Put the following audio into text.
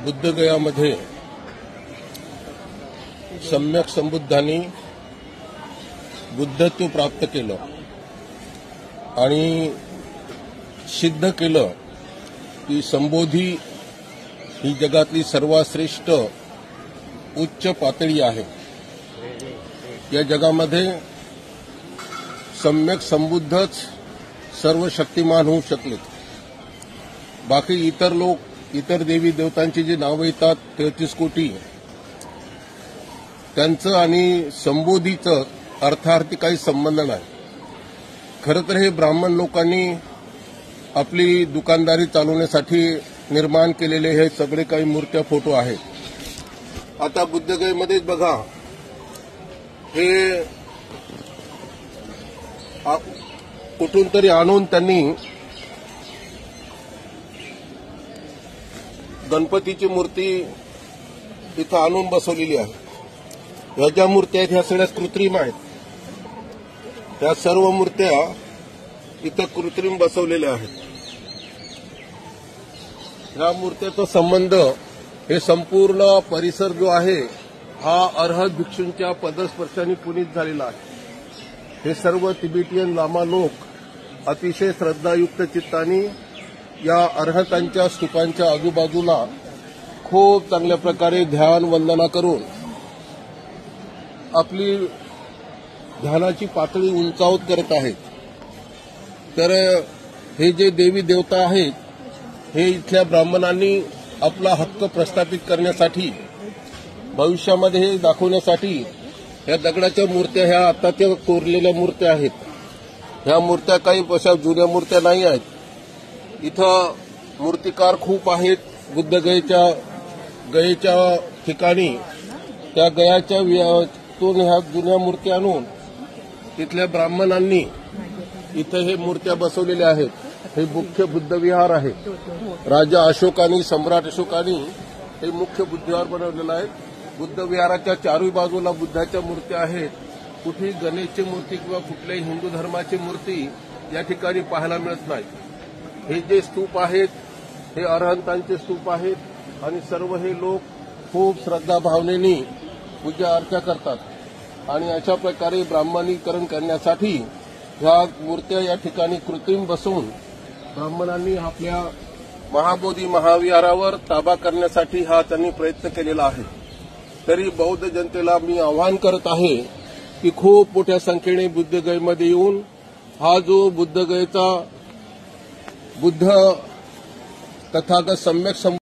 बुद्धगयामध्ये सम्यक संबुद्धांनी बुद्धत्व प्राप्त केलं आणि सिद्ध केलं की संबोधी ही जगातली सर्वात श्रेष्ठ उच्च पातळी आहे। या जगामध्ये सम्यक संबुद्धच सर्व शक्तिमान होऊ शकले। बाकी इतर लोक इतर देवी देवतांची जी नावं येतात 33 कोटी त्यांचं आणि संबोधीचं अर्थार्थी काही संबंध नाही। खरं तर हे ब्राह्मण लोकांनी आपली दुकानदारी चालवण्यासाठी निर्माण केलेले हे सगळे काही मूर्त्या फोटो आहेत। आता बुद्धगयेमध्ये बघा, हे कुठून तरी आणून त्यांनी गणपतीची मूर्ती इथं आणून बसवलेली आहे। ह्या ज्या मूर्त्या आहेत ह्या सगळ्या कृत्रिम आहेत। ह्या सर्व मूर्त्या इथं कृत्रिम बसवलेल्या आहेत। ह्या मूर्त्याचा संबंध हे संपूर्ण परिसर जो आहे हा अर्हत भिक्षूंच्या पदस्पर्शाने पुनीत झालेला आहे। हे सर्व तिबेटियन लामा लोक अतिशय श्रद्धायुक्त चित्ताने या अर्हतांच्या स्तूपांच्या आजूबाजूला खूप चांगल्या प्रकारे ध्यान वंदना करून आपली ध्यानाची पातळी उंचावत करत आहेत। तर हे जे देवी देवता आहेत हे इथल्या ब्राह्मणांनी आपला हक्क प्रस्थापित करण्यासाठी भविष्यामध्ये हे दाखवण्यासाठी या दगडाच्या मूर्त्या ह्या आता त्या कोरलेल्या मूर्त्या आहेत। ह्या मूर्त्या काही अशा जुन्या मूर्त्या नाही आहेत। इथं मूर्तिकार खूप आहेत। गयेच्या ठिकाणी त्या गयाच्या ह्या जुन्या मूर्त्या आणून तिथल्या ब्राह्मणांनी इथं हे मूर्त्या बसवलेल्या आहेत। हे मुख्य बुद्ध विहार आहे। राजा अशोकानी सम्राट अशोकानी हे मुख्य बुद्ध विहार बनवलेलं आहे। बुद्ध विहाराच्या चारही बाजूला बुद्धाच्या मूर्त्या आहेत। कुठेही गणेशची मूर्ती किंवा कुठल्याही हिंदू धर्माची मूर्ती या ठिकाणी पाहायला मिळत नाही। हे जे स्तूप आहेत हे अरहंतांचे स्तूप आहेत आणि सर्व हे लोक खूप श्रद्धा भावनेने पूजा अर्चा करतात आणि अशा प्रकारे ब्राह्मणीकरण करण्यासाठी ह्या मूर्त्या या ठिकाणी कृत्रिम बसवून ब्राह्मणांनी आपल्या महाबोधी महाविहारावर ताबा करण्यासाठी हा त्यांनी प्रयत्न केलेला आहे। तरी बौद्ध जनतेला मी आवाहन करत आहे की खूप मोठ्या संख्येने बुद्धगयेमध्ये येऊन हा जो बुद्धगयेचा बुद्ध तथागत सम्यक